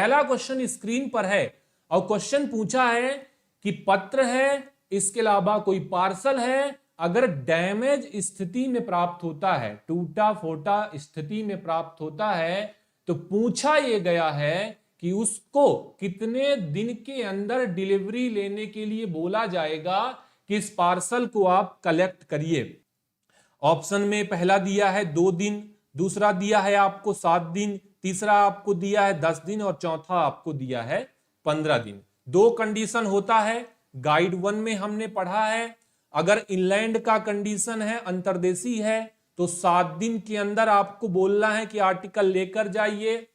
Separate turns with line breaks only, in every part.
पहला question screen पर है और क्वेश्चन पूछा है कि पत्र है, इसके अलावा कोई पार्सल है, अगर डैमेज स्थिति में प्राप्त होता है, टूटा फोटा स्थिति में प्राप्त होता है, तो पूछा यह गया है कि उसको कितने दिन के अंदर डिलीवरी लेने के लिए बोला जाएगा कि इस पार्सल को आप कलेक्ट करिए। ऑप्शन में पहला दिया है 2 दिन, दूसरा दिया है आपको 7 दिन, तीसरा आपको दिया है 10 दिन और चौथा आपको दिया है 15 दिन। 2 कंडीशन होता है, गाइड 1 में हमने पढ़ा है। अगर इनलैंड का कंडीशन है, अंतर्देशीय है, तो 7 दिन के अंदर आपको बोलना है कि आर्टिकल लेकर जाइए।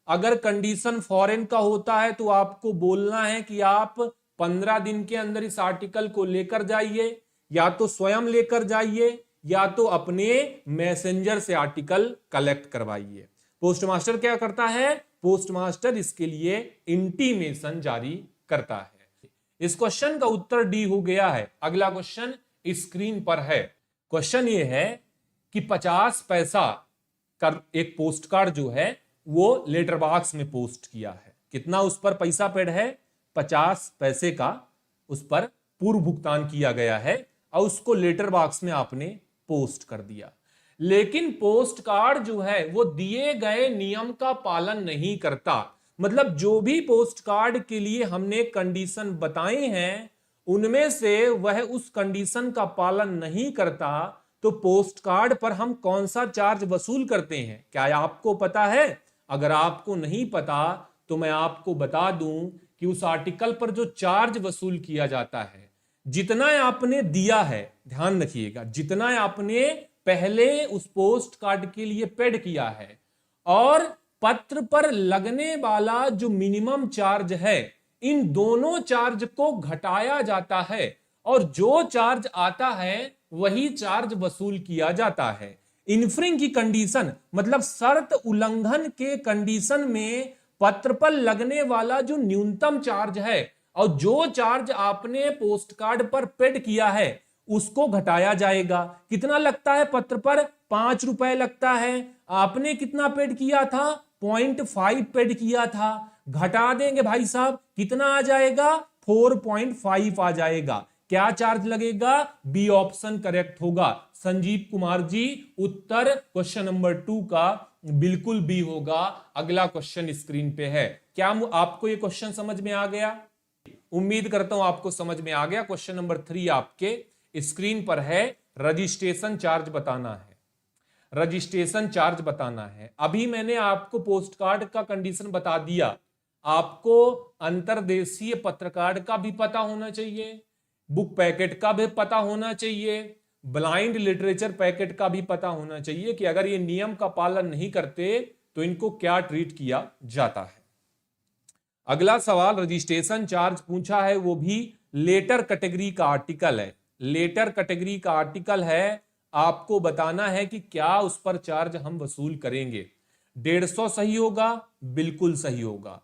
अगर कंडीशन फॉरेन का होता है तो आपको बोलना है कि आप 15 दिन के अंदर इस आर्टिकल को लेकर जाइए, या तो स्वयं लेकर जाइए या तो अपने मैसेंजर से आर्टिकल कलेक्ट करवाइए। पोस्टमास्टर क्या करता है? पोस्टमास्टर इसके लिए इंटीमेशन जारी करता है। इस क्वेश्चन का उत्तर डी हो गया है। अगला क्वेश्चन स्क्रीन पर है। क्वेश्चन ये है कि 50 पैसा का एक पोस्ट कार्ड जो है वो लेटर बॉक्स में पोस्ट किया है। कितना उस पर पैसा पेड है? 50 पैसे का उस पर पूर्व भुगतान किया गया है और उसको लेटर बॉक्स में आपने पोस्ट कर दिया। लेकिन पोस्ट कार्ड जो है वो दिए गए नियम का पालन नहीं करता। मतलब जो भी पोस्ट कार्ड के लिए हमने कंडीशन बताए हैं उनमें से वह उस कंडीशन का पालन नहीं करता, तो पोस्ट कार्ड पर हम कौन सा चार्ज वसूल करते हैं? क्या आपको पता है? अगर आपको नहीं पता तो मैं आपको बता दूं कि उस आर्टिकल पर जो चार्ज वसूल किया जाता है, जितना आपने दिया है, ध्यान रखिएगा, जितना आपने पहले उस पोस्ट कार्ड के लिए पेड किया है और पत्र पर लगने वाला जो मिनिमम चार्ज है, इन दोनों चार्ज को घटाया जाता है और जो चार्ज आता है वही चार्ज वसूल किया जाता है। इन्फ्रिंग की कंडीशन मतलब शर्त उल्लंघन के कंडीशन में पत्र पर लगने वाला जो न्यूनतम चार्ज है और जो चार्ज आपने पोस्ट कार्ड पर पेड किया है उसको घटाया जाएगा। कितना लगता है पत्र पर? 5 रुपए लगता है। आपने कितना पेड किया था? 0.5 पेड किया था। घटा देंगे भाई साहब, कितना आ जाएगा? 4.5 आ जाएगा। क्या चार्ज लगेगा? बी ऑप्शन करेक्ट होगा। संजीव कुमार जी, उत्तर क्वेश्चन नंबर 2 का बिल्कुल बी होगा। अगला क्वेश्चन स्क्रीन पे है। क्या आपको ये क्वेश्चन समझ में आ गया? उम्मीद करता हूं आपको समझ में आ गया। क्वेश्चन नंबर 3 आपके स्क्रीन पर है। रजिस्ट्रेशन चार्ज बताना है। रजिस्ट्रेशन चार्ज बताना है। अभी मैंने आपको पोस्ट कार्ड का कंडीशन बता दिया, आपको अंतर्देशीय पत्र कार्ड का भी पता होना चाहिए, बुक पैकेट का भी पता होना चाहिए, ब्लाइंड लिटरेचर पैकेट का भी पता होना चाहिए कि अगर ये नियम का पालन नहीं करते तो इनको क्या ट्रीट किया जाता है। अगला सवाल रजिस्ट्रेशन चार्ज पूछा है, वो भी लेटर कैटेगरी का आर्टिकल है। लेटर कैटेगरी का आर्टिकल है, आपको बताना है कि क्या उस पर चार्ज हम वसूल करेंगे। 150 सही होगा? बिल्कुल सही होगा।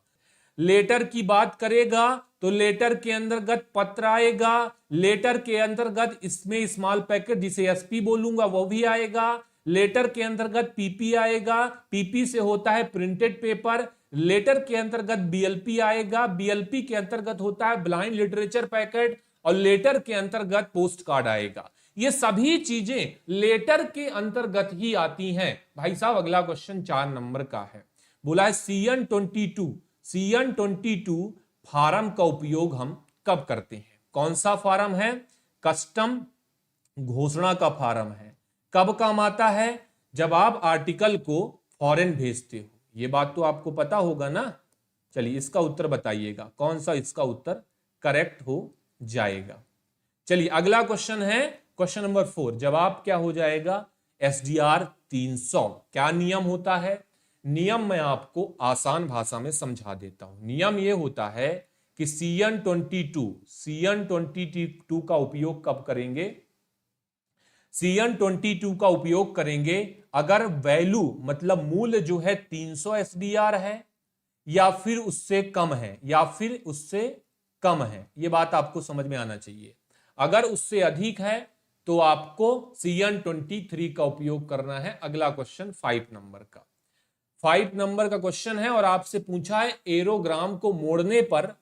लेटर की बात करेगा तो लेटर के अंतर्गत पत्र आएगा, लेटर के अंतर्गत इसमें स्मॉल पैकेट जिसे एसपी बोलूंगा वो भी आएगा, लेटर के अंतर्गत पीपी आएगा, पीपी से होता है प्रिंटेड पेपर, लेटर के अंतर्गत बीएलपी आएगा, बीएलपी के अंतर्गत होता है ब्लाइंड लिटरेचर पैकेट और लेटर के अंतर्गत पोस्ट कार्ड आएगा। ये सभी चीजें लेटर के अंतर्गत ही आती हैं भाई साहब। अगला क्वेश्चन 4 नंबर का है। बोला है CN22 फार्म का उपयोग हम कब करते हैं? कौन सा फार्म है? कस्टम घोषणा का फार्म है। कब काम आता है? जब आप आर्टिकल को फॉरेन भेजते हो। ये बात तो आपको पता होगा ना। चलिए इसका उत्तर बताइएगा, कौन सा इसका उत्तर करेक्ट हो जाएगा। चलिए अगला क्वेश्चन है क्वेश्चन नंबर 4। जवाब क्या हो जाएगा? SDR 300। क्या नियम होता है? नियम मैं आपको आसान भाषा में समझा देता हूं। नियम यह होता है कि CN22 का उपयोग कब करेंगे? CN22 का उपयोग करेंगे अगर वैल्यू मतलब मूल्य जो है 300 SDR है या फिर उससे कम है, या फिर उससे कम है। यह बात आपको समझ में आना चाहिए। अगर उससे अधिक है तो आपको CN23 का उपयोग करना है। अगला क्वेश्चन 5 नंबर का। 5 नंबर का क्वेश्चन है और आपसे पूछा है एरोग्राम को मोड़ने पर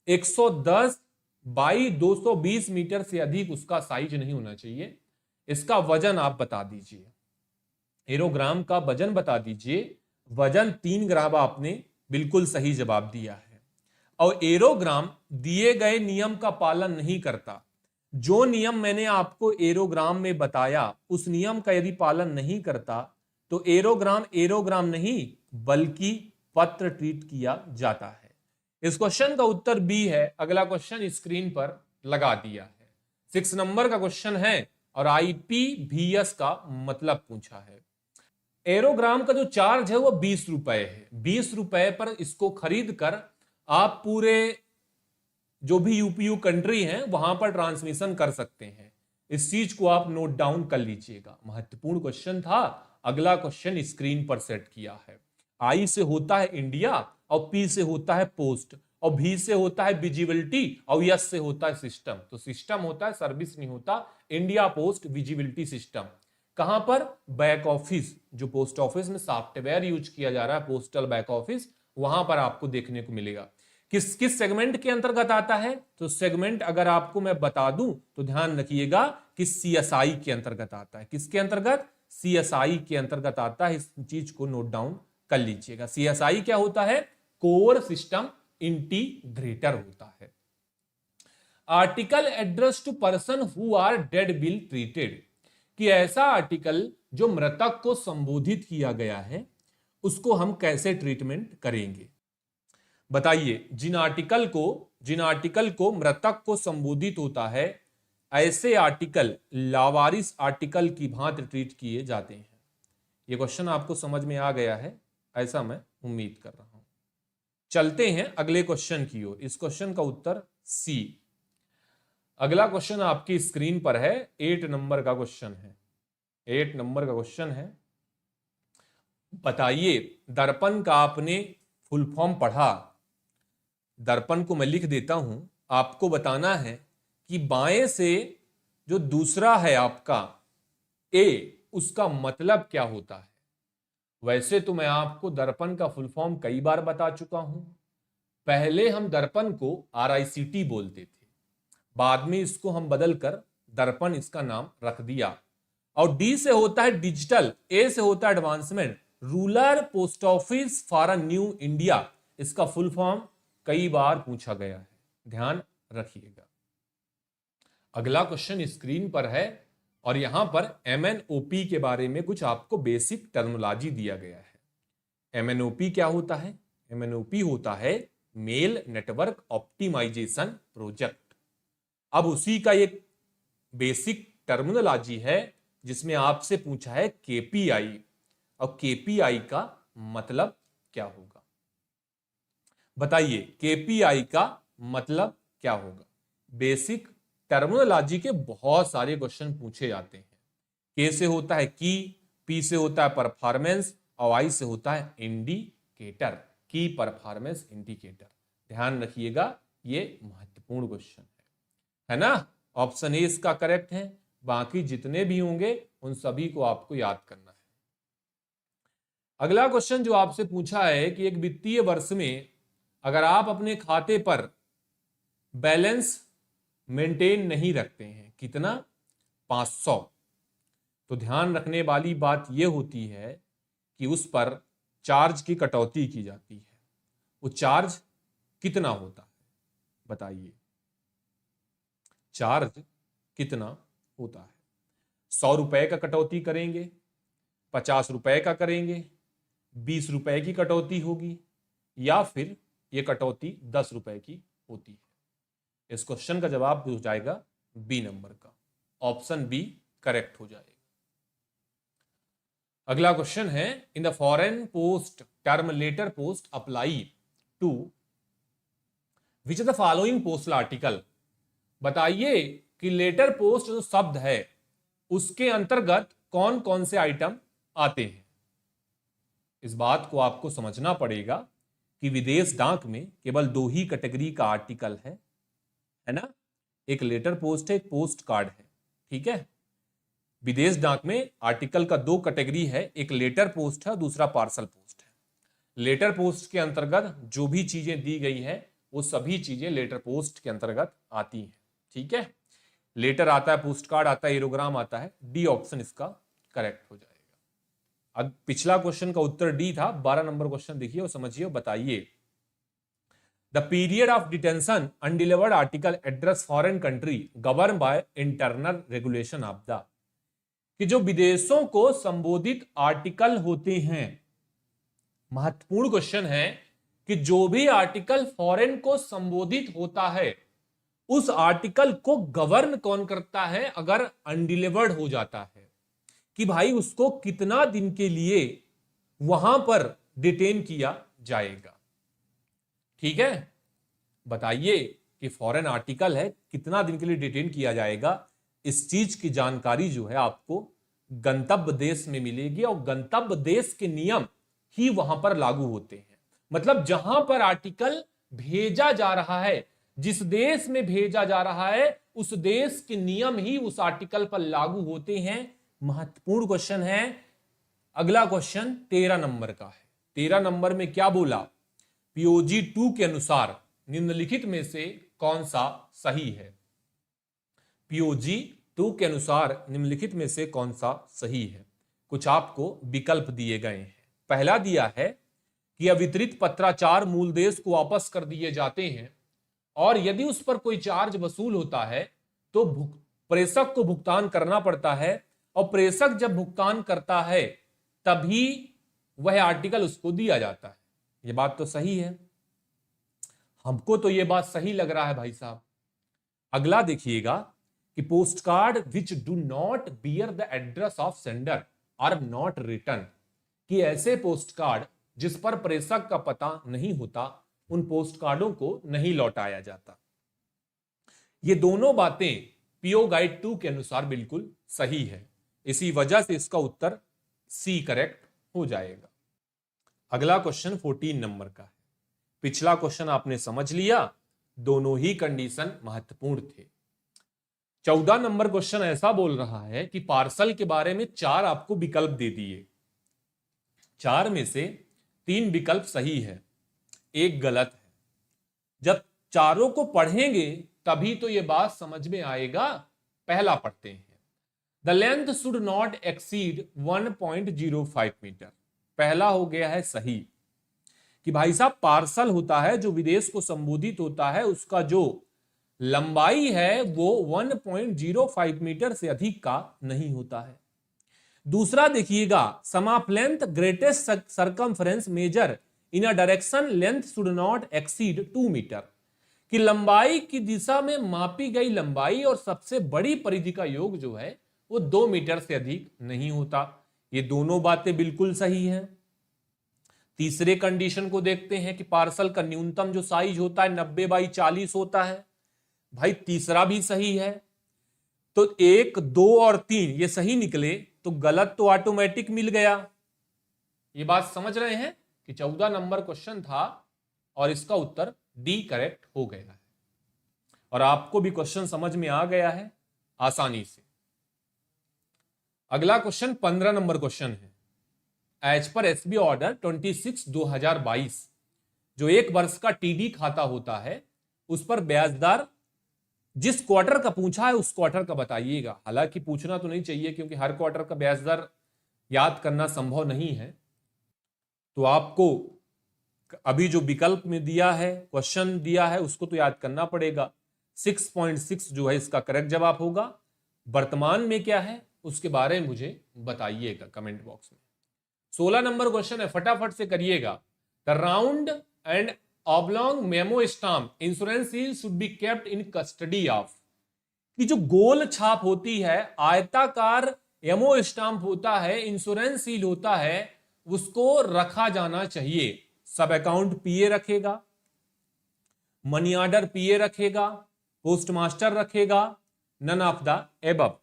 110 बाई 220 मीटर से अधिक उसका साइज नहीं होना चाहिए। इसका वजन आप बता दीजिए। एरोग्राम का वजन बता दीजिए। वजन 3 ग्राम आपने बिल्कुल सही जवाब दिया है। और एरोग्राम दिए गए नियम का पालन नहीं करता। जो नियम मैंने आपको एरोग्राम में बताया उस नियम का यदि पालन नहीं करता तो एरोग्राम एरोग्राम नहीं बल्कि पत्र ट्रीट किया जाता है। इस क्वेश्चन का उत्तर बी है। अगला क्वेश्चन स्क्रीन पर लगा दिया है। 6 नंबर का क्वेश्चन है और IPVS का मतलब पूछा है। एरोग्राम का जो चार्ज है वो 20 रुपए है। 20 रुपए पर इसको खरीद कर आप पूरे जो भी यूपीयू कंट्री है वहां पर ट्रांसमिशन कर सकते हैं। इस चीज को आप नोट डाउन कर लीजिएगा। महत्वपूर्ण क्वेश्चन था। अगला क्वेश्चन स्क्रीन पर सेट किया है। आई से होता है इंडिया और पी से होता है पोस्ट और भी से होता है विजिबिलिटी और यस से होता है सिस्टम। तो सिस्टम होता है, सर्विस नहीं होता। इंडिया पोस्ट विजिबिलिटी सिस्टम कहां पर? बैक ऑफिस, जो पोस्ट ऑफिस में सॉफ्टवेयर यूज किया जा रहा है पोस्टल बैक ऑफिस, वहां पर आपको देखने को मिलेगा। किस किस सेगमेंट के अंतर्गत आता है? तो सेगमेंट अगर आपको मैं बता दूं तो ध्यान रखिएगा कि CSI के अंतर्गत आता है। किसके अंतर्गत? CSI के अंतर्गत आता है। इस चीज को नोट डाउन कर लीजिएगा। CSI क्या होता है? कोर सिस्टम इंटीग्रेटर होता है। Article address to person who are dead will treated, कि ऐसा आर्टिकल जो मृतक को संबोधित किया गया है उसको हम कैसे ट्रीटमेंट करेंगे? बताइए। जिन आर्टिकल को मृतक को संबोधित होता है ऐसे आर्टिकल लावारिस आर्टिकल की भांति ट्रीट किए जाते हैं। यह क्वेश्चन आपको समझ में आ गया है ऐसा मैं उम्मीद कर रहा हूं। चलते हैं अगले क्वेश्चन की ओर। इस क्वेश्चन का उत्तर सी। अगला क्वेश्चन आपकी स्क्रीन पर है। 8 नंबर का क्वेश्चन है। 8 नंबर का क्वेश्चन है। बताइए, दर्पण का आपने फुल फॉर्म पढ़ा। दर्पण को मैं लिख देता हूं। आपको बताना है कि बाएं से जो दूसरा है आपका ए, उसका मतलब क्या होता है। वैसे तो मैं आपको दर्पण का फुल फॉर्म कई बार बता चुका हूं। पहले हम दर्पण को RICT बोलते थे, बाद में इसको हम बदलकर दर्पण इसका नाम रख दिया। और डी से होता है डिजिटल, ए से होता है advancement, rural post office for a new India. इसका फुल फॉर्म कई बार पूछा गया है, ध्यान रखिएगा। अगला क्वेश्चन स्क्रीन पर है और यहां पर MNOP के बारे में कुछ आपको बेसिक टर्मिनोलॉजी दिया गया है। MNOP क्या होता है? MNOP होता है मेल नेटवर्क ऑप्टिमाइजेशन प्रोजेक्ट। अब उसी का एक बेसिक टर्मिनोलॉजी है जिसमें आपसे पूछा है KPI, और KPI का मतलब क्या होगा? बताइए, KPI का मतलब क्या होगा? बेसिक टर्मिनोलॉजी के बहुत सारे क्वेश्चन पूछे जाते हैं। K से होता है की, P से होता है परफॉर्मेंस और I से होता है इंडिकेटर, की परफॉर्मेंस इंडिकेटर। ध्यान रखिएगा, ये महत्वपूर्ण क्वेश्चन है ना। ऑप्शन ए इसका करेक्ट है, बाकी जितने भी होंगे उन सभी को आपको याद करना है। अगला क्वेश्चन जो आपसे पूछा है कि एक वित्तीय वर्ष में अगर आप अपने खाते पर बैलेंस मेंटेन नहीं रखते हैं, कितना? 500, तो ध्यान रखने वाली बात यह होती है कि उस पर चार्ज की कटौती की जाती है। वो चार्ज कितना होता है? बताइए, चार्ज कितना होता है? 100 रुपए का कटौती करेंगे, 50 रुपए का करेंगे, 20 रुपए की कटौती होगी, या फिर ये कटौती 10 रुपए की होती है? इस क्वेश्चन का जवाब हो जाएगा बी नंबर का, ऑप्शन बी करेक्ट हो जाएगा। अगला क्वेश्चन है, in the foreign post term letter post apply to which of the following postal article. बताइए कि लेटर पोस्ट जो शब्द है उसके अंतर्गत कौन कौन से आइटम आते हैं। इस बात को आपको समझना पड़ेगा कि विदेश डाक में केवल 2 ही कैटेगरी का आर्टिकल है ना। एक लेटर पोस्ट है, एक पोस्ट कार्ड है, ठीक है। विदेश डाक में आर्टिकल का 2 कैटेगरी है, एक लेटर पोस्ट है, दूसरा पार्सल पोस्ट है। लेटर पोस्ट के अंतर्गत जो भी चीजें दी गई है वो सभी चीजें लेटर पोस्ट के अंतर्गत आती हैं। ठीक है, लेटर आता है, पोस्ट कार्ड आता है, एरोग्राम आता है। डी ऑप्शन इसका करेक्ट हो जाएगा। अब पिछला क्वेश्चन का उत्तर डी था। 12 नंबर क्वेश्चन देखिए और समझिए, बताइए the period of detention undelivered article address foreign country govern by internal regulation of the, कि जो विदेशों को संबोधित आर्टिकल होते हैं, महत्वपूर्ण क्वेश्चन है कि जो भी आर्टिकल फॉरेन को संबोधित होता है उस आर्टिकल को गवर्न कौन करता है अगर अनडिलीवर्ड हो जाता है, कि भाई उसको कितना दिन के लिए वहां पर डिटेन किया जाएगा। ठीक है, बताइए कि फॉरेन आर्टिकल है, कितना दिन के लिए डिटेन किया जाएगा। इस चीज की जानकारी जो है आपको गंतव्य देश में मिलेगी और गंतव्य देश के नियम ही वहां पर लागू होते हैं। मतलब जहां पर आर्टिकल भेजा जा रहा है, जिस देश में भेजा जा रहा है, उस देश के नियम ही उस आर्टिकल पर लागू होते हैं। महत्वपूर्ण क्वेश्चन है। अगला क्वेश्चन 13 नंबर का है। 13 नंबर में क्या बोला, पीओजी 2 के अनुसार निम्नलिखित में से कौन सा सही है। पीओजी 2 के अनुसार निम्नलिखित में से कौन सा सही है। कुछ आपको विकल्प दिए गए हैं। पहला दिया है कि अवितरित पत्राचार मूल देश को वापस कर दिए जाते हैं और यदि उस पर कोई चार्ज वसूल होता है तो प्रेषक को भुगतान करना पड़ता है, और प्रेषक जब भुगतान करता है तभी वह आर्टिकल उसको दिया जाता है। यह बात तो सही है, हमको तो यह बात सही लग रहा है भाई साहब। अगला देखिएगा कि post card which do not bear the address of sender are not return, कि ऐसे पोस्ट कार्ड जिस पर प्रेषक का पता नहीं होता उन पोस्ट कार्डों को नहीं लौटाया जाता। ये दोनों बातें पीओ गाइड 2 के अनुसार बिल्कुल सही है। इसी वजह से इसका उत्तर सी करेक्ट हो जाएगा। अगला क्वेश्चन 14 नंबर का है। पिछला क्वेश्चन आपने समझ लिया, दोनों ही कंडीशन महत्वपूर्ण थे। 14 नंबर क्वेश्चन ऐसा बोल रहा है कि पार्सल के बारे में 4 आपको विकल्प दे दिए, 4 में से 3 विकल्प सही है, 1 गलत है। जब चारों को पढ़ेंगे तभी तो यह बात समझ में आएगा। पहला पढ़ते हैं, the length should not exceed 1.05 metre. पहला हो गया है सही कि भाई साहब पार्सल होता है जो विदेश को संबोधित होता है, उसका जो लंबाई है वो 1.05 मीटर से अधिक का नहीं होता है। दूसरा देखिएगा, sum of length greatest circumference measure in a direction length should not exceed 2 metre, कि लंबाई की दिशा में मापी गई लंबाई और सबसे बड़ी परिधि का योग जो है वो 2 मीटर से अधिक नहीं होता। ये दोनों बातें बिल्कुल सही हैं। तीसरे कंडीशन को देखते हैं कि पार्सल का न्यूनतम जो साइज होता है 90/40 होता है। भाई तीसरा भी सही है। तो 1, 2 और 3 ये सही निकले, तो गलत तो ऑटोमेटिक मिल गया। ये बात समझ रहे हैं कि 14 नंबर क्वेश्चन था और इसका उत्तर डी करेक्ट हो गया है। और आपको भी क्वेश्चन समझ में आ गया है आसानी से। अगला क्वेश्चन 15 नंबर क्वेश्चन है। एज पर एसबी ऑर्डर 26/2022 जो 1 वर्ष का टीडी खाता होता है उस पर ब्याजदार जिस क्वार्टर का पूछा है उस क्वार्टर का बताइएगा। हालांकि पूछना तो नहीं चाहिए क्योंकि हर क्वार्टर का ब्याजदार याद करना संभव नहीं है, तो आपको अभी जो विकल्प में दिया है, क्वेश्चन दिया है, उसको तो याद करना पड़ेगा। 6.6 जो है इसका करेक्ट जवाब होगा। वर्तमान में क्या है उसके बारे में मुझे बताइएगा कमेंट बॉक्स में। 16 नंबर क्वेश्चन है, फटाफट से करिएगा। The round and oblong memo stamp insurance seal should be kept in custody of, कि जो गोल छाप होती है, आयताकार एमओ स्टाम्प होता है, इंश्योरेंस सील होता है, उसको रखा जाना चाहिए। सब अकाउंट पीए रखेगा, मनी ऑर्डर पीए रखेगा, पोस्ट मास्टर रखेगा, none of the above.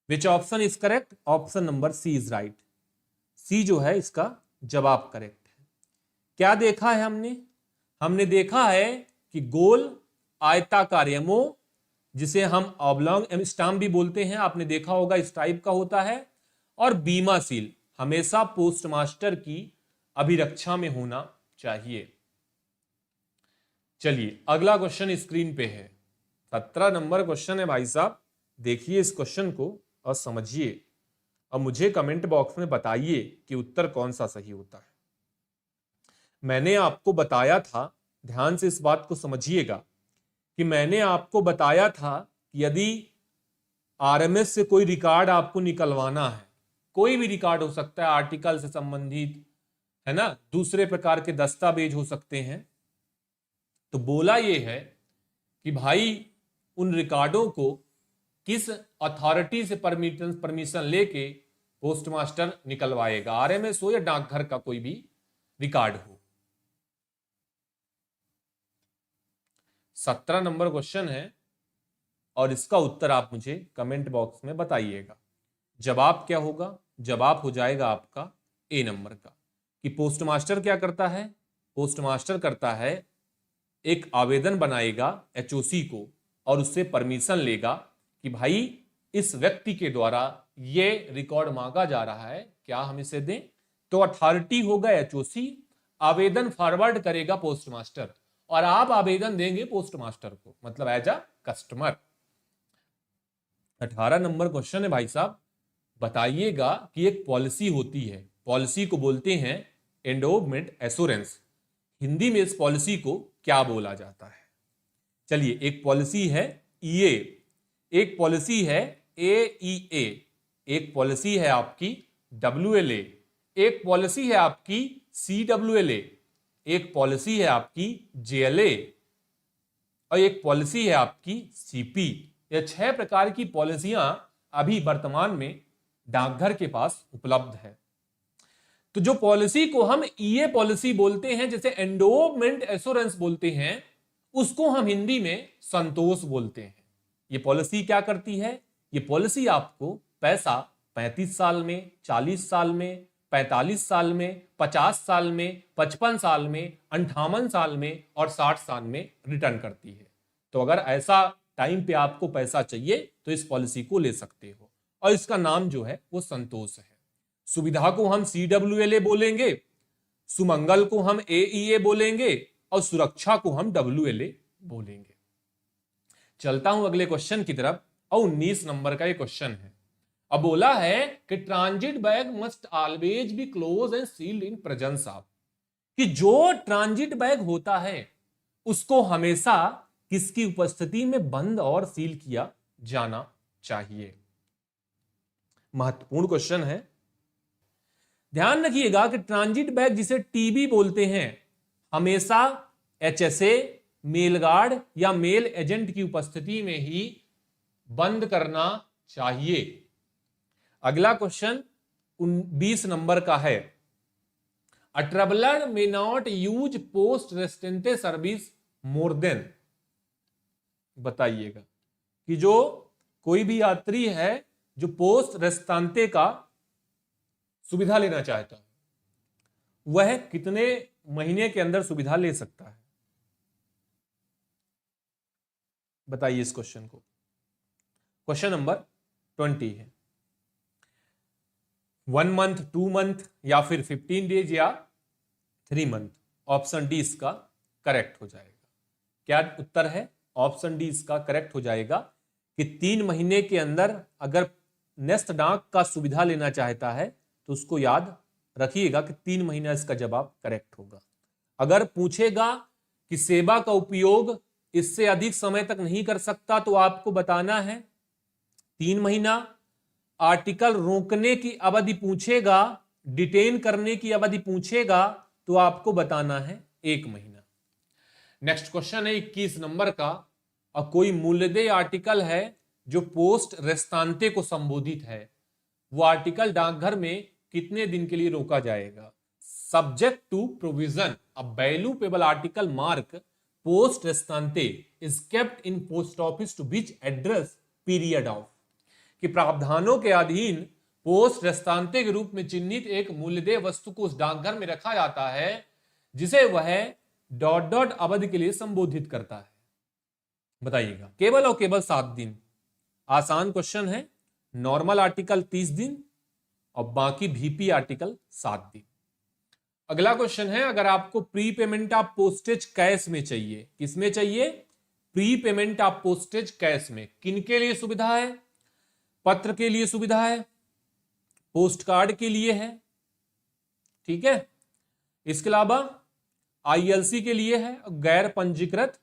Which option is correct? Option number C is right. C जो है इसका जवाब करेक्ट है। क्या देखा है हमने देखा है कि गोल आयताकार एमओ, जिसे हम ऑब्लॉन्ग स्टाम्प भी बोलते हैं, आपने देखा होगा इस टाइप का होता है, और बीमा सील हमेशा पोस्ट मास्टर की अभिरक्षा में होना चाहिए। चलिए अगला क्वेश्चन स्क्रीन पे है, 17 नंबर क्वेश्चन है भाई साहब। देखिए इस क्वेश्चन को और समझिए और मुझे कमेंट बॉक्स में बताइए कि उत्तर कौन सा सही होता है। मैंने आपको बताया था, ध्यान से इस बात को समझिएगा, कि मैंने आपको बताया था कि यदि आरएमएस से कोई रिकॉर्ड आपको निकलवाना है, कोई भी रिकॉर्ड हो सकता है, आर्टिकल से संबंधित, है ना, दूसरे प्रकार के दस्तावेज हो सकते हैं, तो बोला यह है कि भाई उन रिकॉर्डों को किस अथॉरिटी से परमिशन लेके पोस्टमास्टर निकलवाएगा, आरएमएस हो या डाकघर का कोई भी रिकॉर्ड हो। 17 नंबर क्वेश्चन है और इसका उत्तर आप मुझे कमेंट बॉक्स में बताइएगा। जवाब क्या होगा? जवाब हो जाएगा आपका ए नंबर का, कि पोस्टमास्टर क्या करता है? पोस्टमास्टर करता है एक आवेदन बनाएगा एचओसी को और उससे परमिशन लेगा कि भाई इस व्यक्ति के द्वारा ये रिकॉर्ड मांगा जा रहा है, क्या हम इसे दें? तो अथॉरिटी होगा एचओसी, आवेदन फॉरवर्ड करेगा पोस्टमास्टर और आप आवेदन देंगे पोस्टमास्टर को, मतलब as a customer. 18 number question है भाई साहब, बताइएगा कि एक पॉलिसी होती है, पॉलिसी को बोलते हैं एंडोवमेंट एश्योरेंस, हिंदी में इस पॉलिसी को क्या बोला जाता है? चलिए, एक पॉलिसी है ईए, एक पॉलिसी है एईए, एक पॉलिसी है आपकी डब्ल्यूएलए, एक पॉलिसी है आपकी सीडब्ल्यूएलए, एक पॉलिसी है आपकी जेएलए और एक पॉलिसी है आपकी सीपी। ये 6 प्रकार की पॉलिसियां अभी वर्तमान में डाकघर के पास उपलब्ध है। तो जो पॉलिसी को हम ईए पॉलिसी बोलते हैं, जैसे एंडोवमेंट एश्योरेंस बोलते हैं, उसको हम हिंदी में संतोष बोलते हैं। ये पॉलिसी क्या करती है? ये पॉलिसी आपको पैसा 35 साल में, 40 साल में, 45 साल में, 50 साल में, 55 साल में, 58 साल में और 60 साल में रिटर्न करती है। तो अगर ऐसा टाइम पे आपको पैसा चाहिए तो इस पॉलिसी को ले सकते हो और इसका नाम जो है वो संतोष है। सुविधा को हम सीडब्ल्यूएलए बोलेंगे, सुमंगल को हम एईए बोलेंगे और सुरक्षा को हम डब्ल्यूएलए बोलेंगे। चलता हूं अगले क्वेश्चन की तरफ और 19 नंबर का ये क्वेश्चन है। अब बोला है कि transit bag must always be close and sealed in presence of, कि जो ट्रांजिट बैग होता है उसको हमेशा किसकी उपस्थिति में बंद और सील किया जाना चाहिए? महत्वपूर्ण क्वेश्चन है, ध्यान रखिएगा कि ट्रांजिट बैग जिसे टीबी बोलते हैं, हमेशा एचएसए, मेल गार्ड या मेल एजेंट की उपस्थिति में ही बंद करना चाहिए। अगला क्वेश्चन 20 नंबर का है, a traveller may not use post restante service more than, बताइएगा कि जो कोई भी यात्री है जो पोस्ट रेस्तांते का सुविधा लेना चाहता है, वह कितने महीने के अंदर सुविधा ले सकता है? बताइए इस क्वेश्चन को। क्वेश्चन नंबर 20 है, 1 मंथ, 2 मंथ या फिर 15 डेज या 3 मंथ। ऑप्शन डी इसका करेक्ट हो जाएगा। क्या उत्तर है? ऑप्शन डी इसका करेक्ट हो जाएगा कि 3 महीने के अंदर अगर नेस्ट डाक का सुविधा लेना चाहता है तो उसको याद रखिएगा कि 3 महीना इसका जवाब करेक्ट होगा। अगर पूछेगा कि सेवा का उपयोग इससे अधिक समय तक नहीं कर सकता तो आपको बताना है 3 महीना। आर्टिकल रोकने की अवधि पूछेगा, डिटेन करने की अवधि पूछेगा तो आपको बताना है 1 महीना। नेक्स्ट क्वेश्चन है 21 नंबर का, और कोई मूल्यदेय आर्टिकल है जो पोस्ट रेस्तांते को संबोधित है, वो आर्टिकल डाकघर में कितने दिन के लिए रोका जाएगा? Subject to provision a valuable article mark post restante is kept in post office to which address period of, कि प्रावधानों के अधीन पोस्ट रेस्तांते के रूप में चिन्हित एक मूल्यदेय वस्तु को उस डाकघर में रखा जाता है जिसे वह ... अवधि के लिए संबोधित करता है। बताइएगा। केवल और केवल 7 दिन। आसान क्वेश्चन है। नॉर्मल आर्टिकल 30 दिन और बाकी वीपी आर्टिकल 7 दिन। अगला क्वेश्चन है, अगर आपको pre payment of postage cash में चाहिए, किसमें चाहिए? Pre payment of postage cash में। किनके लिए सुविधा है? पत्र के लिए सुविधा है, पोस्ट कार्ड के लिए है, ठीक है। इसके अलावा आईएलसी के लिए है, गैर पंजीकृत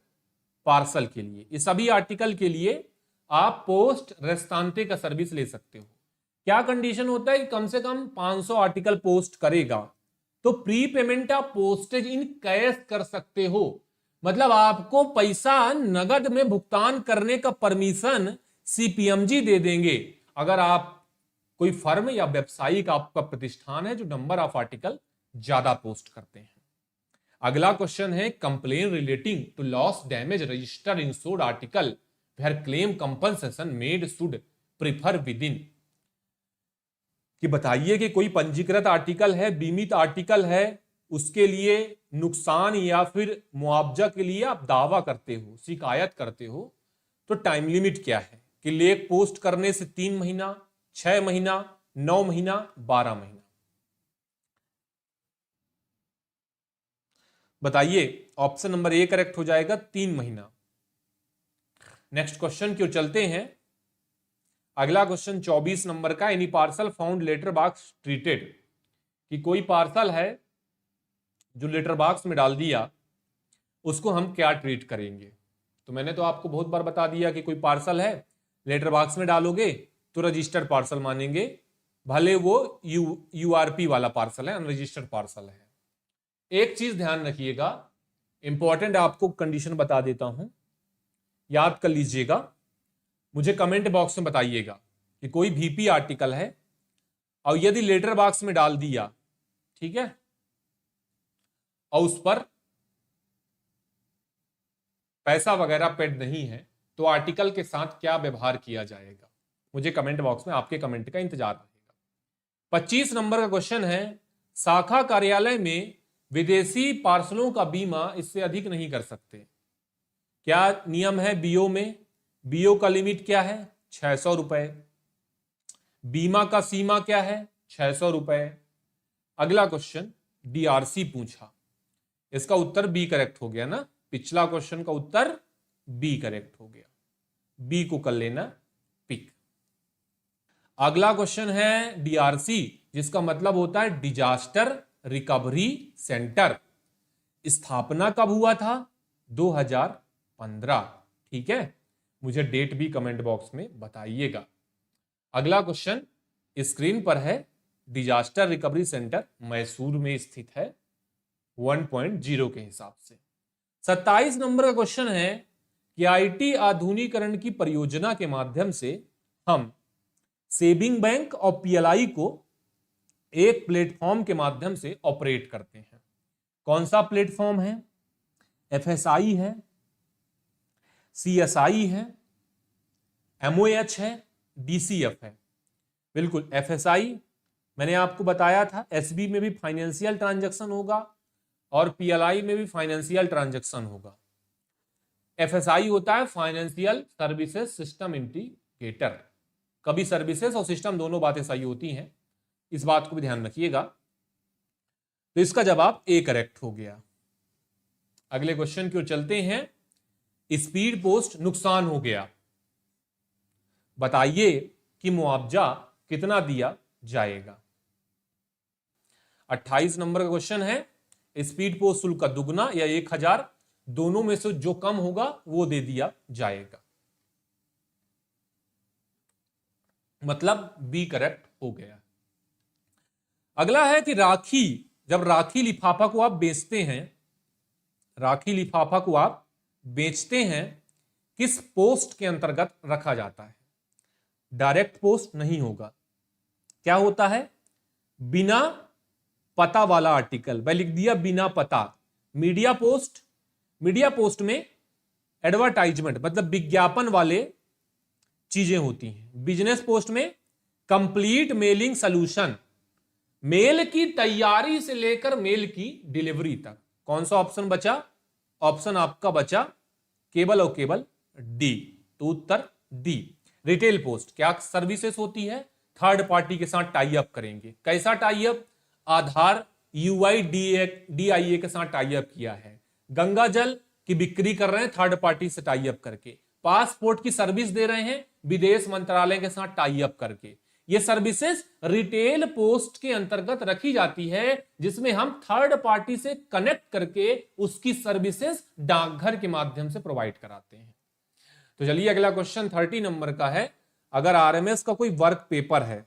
पार्सल के लिए। ये सभी आर्टिकल के लिए आप पोस्ट रेस्तांते का सर्विस ले सकते हो। क्या कंडीशन होता है कि कम से कम 500 आर्टिकल पोस्ट करेगा तो pre payment of postage in cash कर सकते हो। मतलब आपको पैसा नगद में भुगतान करने का परमिशन सीपीएमजी दे देंगे अगर आप कोई फर्म या व्यावसायिक आपका प्रतिष्ठान है जो नंबर ऑफ आर्टिकल ज्यादा पोस्ट करते हैं। अगला क्वेश्चन है, complain relating to loss damage register insured article where claim compensation made should prefer within. कि बताइए कि कोई पंजीकृत आर्टिकल है, बीमित आर्टिकल है, उसके लिए नुकसान या फिर मुआवजा के लिए आप दावा करते हो, शिकायत करते हो, तो टाइम लिमिट क्या है? कि लेख पोस्ट करने से 3 महीना, 6 महीना, 9 महीना, 12 महीना। बताइए, ऑप्शन नंबर ए करेक्ट हो जाएगा, 3 महीना। नेक्स्ट क्वेश्चन क्यों चलते हैं। अगला क्वेश्चन 24 नंबर का, any parcel found letter box treated. कि कोई पार्सल है जो लेटर बॉक्स में डाल दिया, उसको हम क्या ट्रीट करेंगे? तो मैंने तो आपको बहुत बार बता दिया कि कोई पार्सल है, लेटर बॉक्स में डालोगे तो रजिस्टर्ड पार्सल मानेंगे, भले वो यूआरपी वाला पार्सल है, अनरजिस्टर्ड पार्सल है। एक चीज ध्यान रखिएगा, इंपॉर्टेंट आपको कंडीशन बता देता हूं, याद कर लीजिएगा, मुझे कमेंट बॉक्स में बताइएगा कि कोई भीपी आर्टिकल है और यदि लेटर बॉक्स में डाल दिया, ठीक है, और उस पर पैसा वगैरह पेड नहीं है, तो आर्टिकल के साथ क्या व्यवहार किया जाएगा? मुझे कमेंट बॉक्स में आपके कमेंट का इंतजार रहेगा। 25 नंबर का क्वेश्चन है, शाखा कार्यालय में विदेशी पार्सलों का बीमा इससे अधिक नहीं कर सकते। क्या नियम है बीओ में? बीओ का लिमिट क्या है? 600 रुपए। बीमा का सीमा क्या है? 600 रुपए। अगला क्वेश्चन डीआरसी पूछा, इसका उत्तर बी करेक्ट हो गया ना। पिछला क्वेश्चन का उत्तर बी करेक्ट हो गया, बी को कर लेना पिक। अगला क्वेश्चन है डीआरसी, जिसका मतलब होता है डिजास्टर रिकवरी सेंटर। स्थापना कब हुआ था? 2015, ठीक है। मुझे डेट भी कमेंट बॉक्स में बताइएगा। अगला क्वेश्चन स्क्रीन पर है, डिजास्टर रिकवरी सेंटर मैसूर में स्थित है 1.0 के हिसाब से। 27 नंबर का क्वेश्चन है कि आईटी आधुनिकीकरण की परियोजना के माध्यम से हम सेविंग बैंक और पीएलआई को एक प्लेटफॉर्म के माध्यम से ऑपरेट करते हैं। कौन सा प्लेटफॉर्म है? एफएसआई है, सीएसआई है, एमओएच है, डीसीएफ है। बिल्कुल एफएसआई मैंने आपको बताया था, एसबी में भी फाइनेंशियल ट्रांजैक्शन होगा और पीएलआई में भी फाइनेंशियल ट्रांजैक्शन होगा। एफएसआई होता है फाइनेंशियल सर्विसेज सिस्टम इंटीग्रेटर। कभी सर्विसेज और सिस्टम दोनों बातें सही होती हैं, इस बात को भी ध्यान रखिएगा। तो इसका जवाब ए करेक्ट हो गया। अगले क्वेश्चन की ओर चलते हैं, स्पीड पोस्ट नुकसान हो गया, बताइए कि मुआवजा कितना दिया जाएगा। 28 नंबर का क्वेश्चन है, स्पीड पोस्ट शुल्क का दुगना या 1000, दोनों में से जो कम होगा वो दे दिया जाएगा। मतलब बी करेक्ट हो गया। अगला है कि राखी, जब राखी लिफाफा को आप बेचते हैं, राखी लिफाफा को आप बेचते हैं, किस पोस्ट के अंतर्गत रखा जाता है? डायरेक्ट पोस्ट नहीं होगा। क्या होता है? बिना पता वाला आर्टिकल। मैं लिख दिया बिना पता। मीडिया पोस्ट, मीडिया पोस्ट में एडवर्टाइजमेंट मतलब विज्ञापन वाले चीजें होती हैं। बिजनेस पोस्ट में कंप्लीट मेलिंग सॉल्यूशन, मेल की तैयारी से लेकर मेल की डिलीवरी तक। कौन सा ऑप्शन बचा? ऑप्शन आपका बचा केवल और केवल डी, तो उत्तर डी। रिटेल पोस्ट क्या सर्विसेज होती है? थर्ड पार्टी के साथ टाई अप करेंगे। कैसा टाई अप? आधार UIDAI के साथ टाई अप किया है। गंगा जल की बिक्री कर रहे हैं थर्ड पार्टी से टाई अप करके। पासपोर्ट की सर्विस दे रहे हैं विदेश मंत्रालय के साथ टाई अप करके। ये सर्विसेज रिटेल पोस्ट के अंतर्गत रखी जाती है, जिसमें हम थर्ड पार्टी से कनेक्ट करके उसकी सर्विसेज डाकघर के माध्यम से प्रोवाइड कराते हैं। तो चलिए अगला क्वेश्चन 30 नंबर का है। अगर आरएमएस का कोई वर्क पेपर है,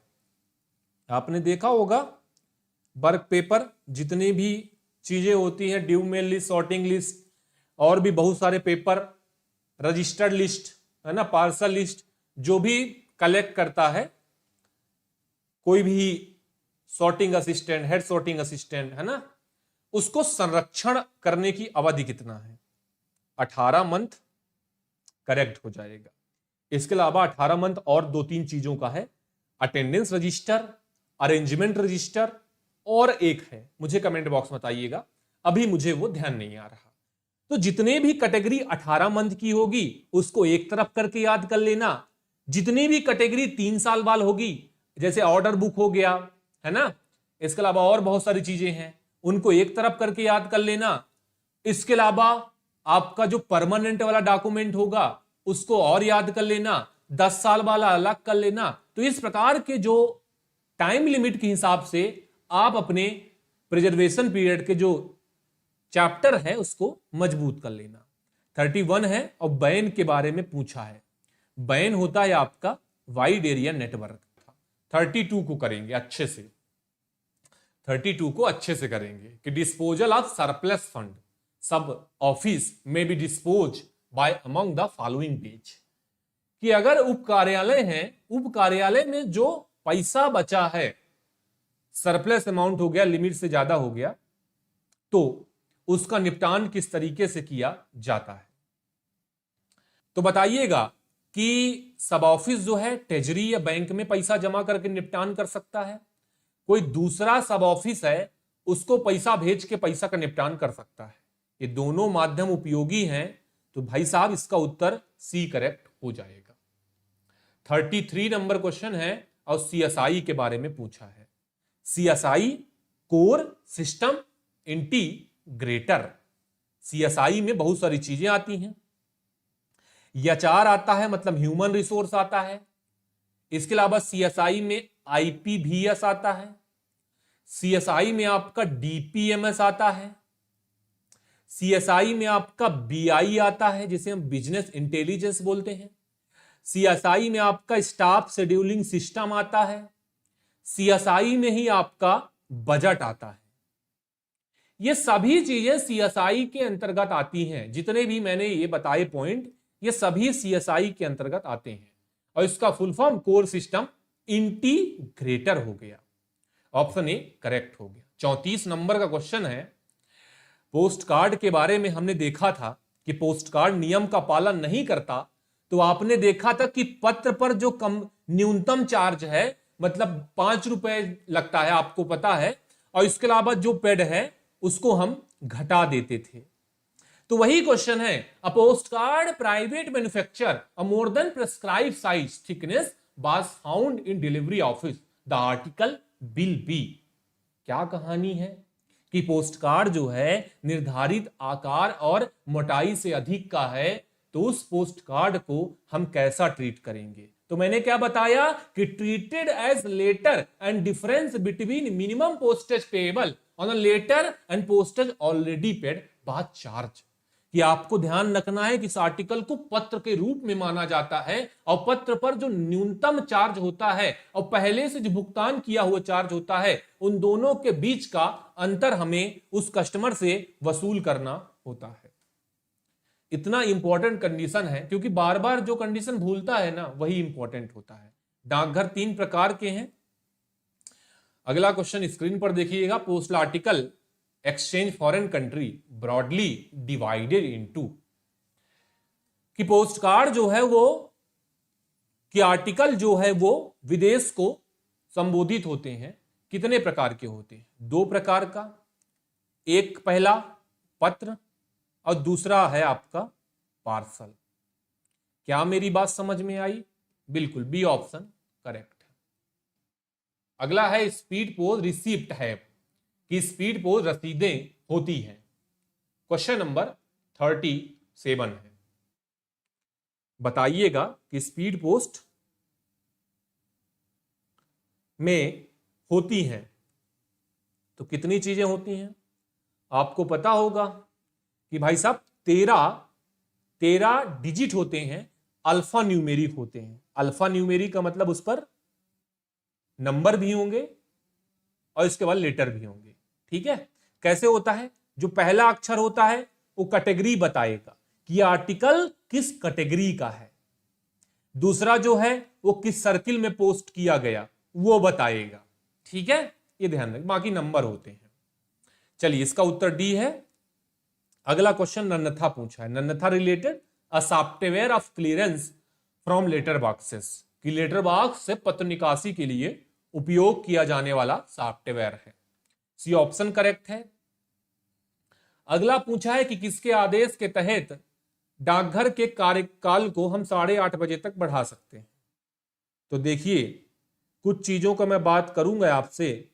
आपने देखा होगा वर्क पेपर जितनी भी चीजें होती हैं, due mail list, sorting list और भी बहुत सारे पेपर, रजिस्टर्ड लिस्ट है ना, पार्सल लिस्ट, जो भी कलेक्ट करता है कोई भी sorting assistant, head sorting assistant है ना, उसको संरक्षण करने की अवधि कितना है? 18 मंथ करेक्ट हो जाएगा। इसके अलावा 18 मंथ और 2-3 चीजों का है, अटेंडेंस रजिस्टर, अरेंजमेंट रजिस्टर और एक है, मुझे कमेंट बॉक्स में बताइएगा, अभी मुझे वो ध्यान नहीं आ रहा। तो जितने भी कैटेगरी 18 मंथ की होगी उसको एक तरफ करके याद कर लेना। जितनी भी कैटेगरी 3 साल बाद होगी, जैसे ऑर्डर बुक हो गया है ना, इसके अलावा और बहुत सारी चीजें हैं, उनको एक तरफ करके याद कर लेना। इसके अलावा आपका जो परमानेंट वाला डॉक्यूमेंट होगा उसको और याद कर लेना, 10 साल वाला अलग कर लेना। तो इस प्रकार के जो टाइम लिमिट के हिसाब से आप अपने प्रिजर्वेशन पीरियड के जो चैप्टर है उसको मजबूत कर लेना। 31 है और बैन के बारे में पूछा है। बैन होता है आपका वाइड एरिया नेटवर्क। 32 को करेंगे अच्छे से, 32 को अच्छे से करेंगे कि disposal of surplus fund sub office में be dispose by among the following page, कि अगर उप कार्यालय हैं, उप कार्यालय में जो पैसा बचा है, सरप्लस अमाउंट हो गया, लिमिट से ज्यादा हो गया, तो उसका निपटान किस तरीके से किया जाता है। तो बताइएगा कि सब ऑफिस जो है ट्रेजरी या बैंक में पैसा जमा करके निपटान कर सकता है, कोई दूसरा सब ऑफिस है उसको पैसा भेज के पैसा का निपटान कर सकता है। ये दोनों माध्यम उपयोगी हैं, तो भाई साहब इसका उत्तर सी करेक्ट हो जाएगा। 33 नंबर क्वेश्चन है और सीएसआई के बारे में पूछा है। CSI core system integrator. CSI में बहुत सारी चीजें आती हैं। एचआर आता है, मतलब ह्यूमन रिसोर्स आता है। इसके अलावा सीएसआई में आईपीवीएस आता है। सीएसआई में आपका डीपीएमएस आता है। सीएसआई में आपका बीआई आता है, जिसे हम बिजनेस इंटेलिजेंस बोलते हैं। सीएसआई में आपका स्टाफ शेड्यूलिंग सिस्टम आता है। सीएसआई में ही आपका बजट आता है। ये सभी चीजें सीएसआई के अंतर्गत आती हैं। जितने भी मैंने ये बताए पॉइंट, ये सभी सीएसआई के अंतर्गत आते हैं। और इसका full form core system integrator हो गया। ऑप्शन ए करेक्ट हो गया। 34 नंबर का क्वेश्चन है। पोस्ट कार्ड के बारे में हमने देखा था कि पोस्ट कार्ड नियम का पालन नहीं करता, तो आपने देखा था कि पत्र पर जो कम न्यूनतम चार्ज है, मतलब 5 रुपए लगता है, आपको पता है, और इसके अलावा जो पेड है उसको हम घटा देते थे। तो वही क्वेश्चन है, अ post card private manufacture a more than prescribe size thickness was found in delivery office, the article will be. क्या कहानी है कि पोस्ट कार्ड जो है निर्धारित आकार और मोटाई से अधिक का है, तो उस पोस्ट कार्ड को हम कैसा ट्रीट करेंगे। तो मैंने क्या बताया कि treated as letter and difference between minimum postage payable on a letter and postage already paid by charge. कि आपको ध्यान रखना है कि इस आर्टिकल को पत्र के रूप में माना जाता है, और पत्र पर जो न्यूनतम चार्ज होता है और पहले से जो भुगतान किया हुआ चार्ज होता है, उन दोनों के बीच का अंतर हमें उस कस्टमर से वसूल करना होता है। इतना इंपॉर्टेंट कंडीशन है, क्योंकि बार बार जो कंडीशन भूलता है ना, वही इंपॉर्टेंट होता है। डाकघर 3 प्रकार के हैं। अगला क्वेश्चन स्क्रीन पर देखिएगा। Postal article exchange foreign country broadly divided into, कि पोस्ट कार्ड जो है वो, कि आर्टिकल जो है वो विदेश को संबोधित होते हैं, कितने प्रकार के होते हैं? 2 प्रकार का। एक पहला पत्र और दूसरा है आपका पार्सल। क्या मेरी बात समझ में आई? बिल्कुल, बी ऑप्शन करेक्ट है। अगला है स्पीड पोस्ट रिसिप्ट है, कि स्पीड पोस्ट रसीदें होती हैं? क्वेश्चन नंबर 37 है। बताइएगा कि स्पीड पोस्ट में होती हैं तो कितनी चीजें होती हैं? आपको पता होगा कि भाई साहब 13 डिजिट होते हैं, अल्फा न्यूमेरिक होते हैं। अल्फा न्यूमेरिक का मतलब उस पर नंबर भी होंगे और इसके बाद लेटर भी होंगे। ठीक है, कैसे होता है? जो पहला अक्षर होता है वो कैटेगरी बताएगा कि यह आर्टिकल किस कैटेगरी का है। दूसरा जो है वो किस सर्किल में पोस्ट किया गया वो बताएगा। ठीक है, ये ध्यान रखें, बाकी नंबर होते हैं। चलिए, इसका उत्तर डी है। अगला क्वेश्चन नन्नथा पूछा है। नन्नथा related a software of clearance from letter boxes, कि लेटर बॉक्स से पत्र निकासी के लिए उपयोग किया जाने वाला सॉफ्टवेयर है। सी ऑप्शन करेक्ट है। अगला पूछा है कि किसके आदेश के तहत डाकघर के कार्यकाल को हम 8:30 बजे तक बढ़ा सकते हैं? तो देखिए, कुछ चीजों का मैं बात करूंगा आपसे।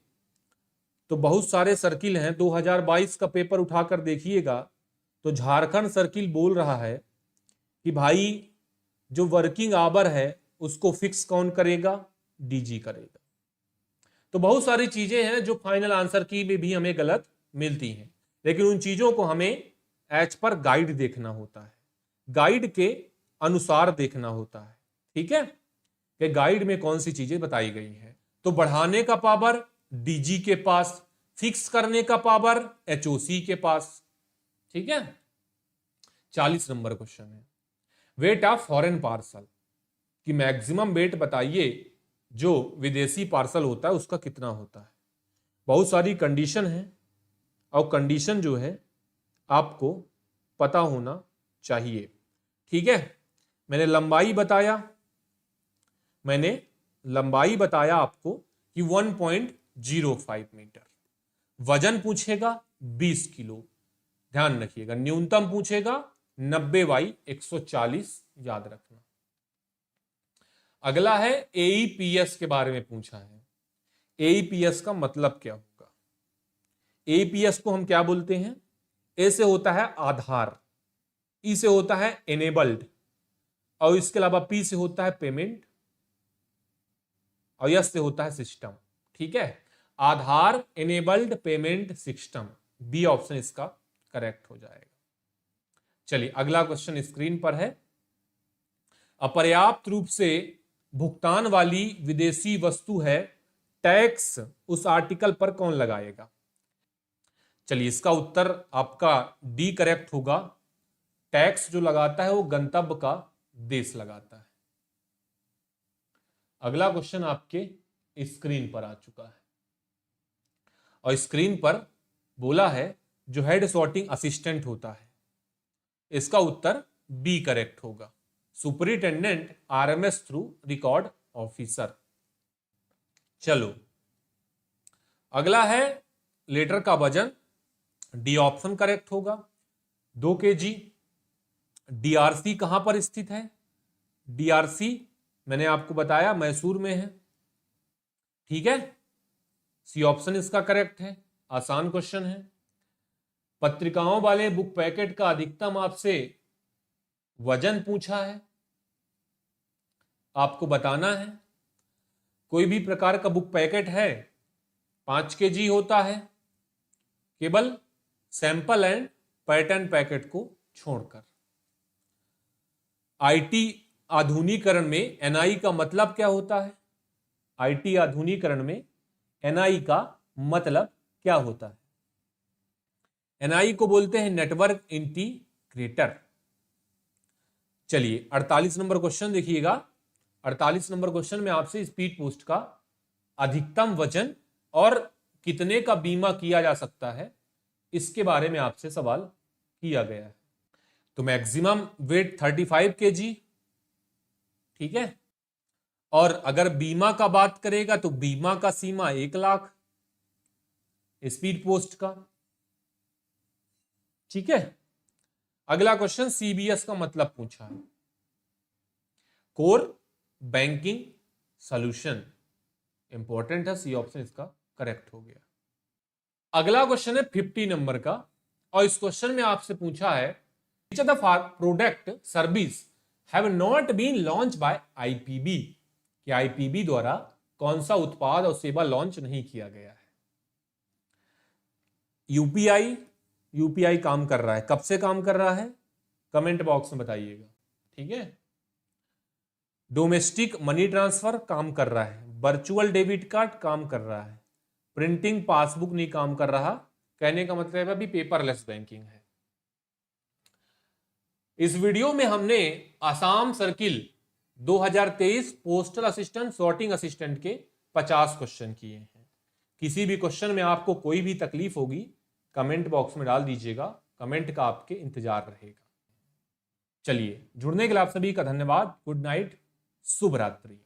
तो बहुत सारे सर्किल हैं, 2022 का पेपर उठाकर देखिएगा तो झारखंड सर्किल बोल रहा है कि भाई जो वर्किंग आवर है उसको फिक्स कौन करेगा? डीजी करेगा। तो बहुत सारी चीजें हैं जो फाइनल आंसर की में भी हमें गलत मिलती हैं, लेकिन उन चीजों को हमें एज पर गाइड देखना होता है, गाइड के अनुसार देखना होता है। ठीक है, कि गाइड में कौन सी चीजें बताई गई हैं। तो बढ़ाने का पावर डीजी के पास, फिक्स करने का पावर एचओसी के पास। ठीक है, 40 नंबर क्वेश्चन है। वेट ऑफ फॉरेन पार्सल, कि मैक्सिमम वेट बताइए जो विदेशी पार्सल होता है उसका कितना होता है। बहुत सारी कंडीशन है और कंडीशन जो है आपको पता होना चाहिए। ठीक है, मैंने लंबाई बताया आपको कि 1.05 मीटर। वजन पूछेगा 20 किलो, ध्यान रखिएगा। न्यूनतम पूछेगा 90/140, याद रखना। अगला है एईपीएस के बारे में पूछा है। एईपीएस का मतलब क्या होगा? एईपीएस को हम क्या बोलते हैं? ए से होता है आधार, ई से होता है एनेबल्ड, और इसके अलावा पी से होता है पेमेंट, और यस से होता है सिस्टम। ठीक है, Aadhaar, enabled, payment, system. B option इसका करेक्ट हो जाएगा। चलिए, अगला क्वेश्चन स्क्रीन पर है। अपर्याप्त रूप से भुगतान वाली विदेशी वस्तु है, टैक्स उस आर्टिकल पर कौन लगाएगा? चलिए, इसका उत्तर आपका डी करेक्ट होगा। टैक्स जो लगाता है वो गंतव्य का देश लगाता है। अगला क्वेश्चन आपके स्क्रीन पर आ चुका है और स्क्रीन पर बोला है जो हेड सॉर्टिंग असिस्टेंट होता है, इसका उत्तर बी करेक्ट होगा। Superintendent RMS through record officer. चलो, अगला है लेटर का वजन, डी ऑप्शन करेक्ट होगा, 2 kg। डीआरसी कहां पर स्थित है? डीआरसी मैंने आपको बताया मैसूर में है। ठीक है, सी ऑप्शन इसका करेक्ट है। आसान क्वेश्चन है। पत्रिकाओं वाले बुक पैकेट का अधिकतम आपसे वजन पूछा है, आपको बताना है। कोई भी प्रकार का बुक पैकेट है 5 kg होता है, केवल सैंपल एंड पैटर्न पैकेट को छोड़कर। आईटी आधुनिकीकरण में एनआई का मतलब क्या होता है? आईटी आधुनिकीकरण में एनआई का मतलब क्या होता है? एनआई को बोलते हैं नेटवर्क इंटीग्रेटर। चलिए, 48 नंबर क्वेश्चन देखिएगा। 48 नंबर क्वेश्चन में आपसे स्पीड पोस्ट का अधिकतम वजन और कितने का बीमा किया जा सकता है इसके बारे में आपसे सवाल किया गया है। तो मैक्सिमम वेट 35 kg। ठीक है, और अगर बीमा का बात करेगा तो बीमा का सीमा 1 लाख स्पीड पोस्ट का। ठीक है, अगला क्वेश्चन सीबीएस का मतलब पूछा है। कोर बैंकिंग सॉल्यूशन इंपॉर्टेंट है, सी ऑप्शन इसका करेक्ट हो गया। अगला क्वेश्चन है 50 नंबर का, और इस क्वेश्चन में आपसे पूछा है which of the product service have not been launch by IPB, कि आईपीबी द्वारा कौन सा उत्पाद और सेवा लॉन्च नहीं किया गया है। यूपीआई काम कर रहा है, कब से काम कर रहा है कमेंट बॉक्स में बताइएगा, ठीक है। डोमेस्टिक मनी ट्रांसफर काम कर रहा है, वर्चुअल डेबिट कार्ड काम कर रहा है, प्रिंटिंग पासबुक नहीं काम कर रहा, कहने का मतलब है अभी पेपरलेस बैंकिंग है। इस वीडियो में हमने Assam circle 2023 postal assistant sorting assistant के 50 क्वेश्चन किए हैं। किसी भी क्वेश्चन में आपको कोई भी तकलीफ होगी कमेंट बॉक्स में डाल दीजिएगा, कमेंट का आपके इंतजार रहेगा। चलिए, जुड़ने के लिए आप सभी का धन्यवाद। गुड नाइट, शुभ रात्रि।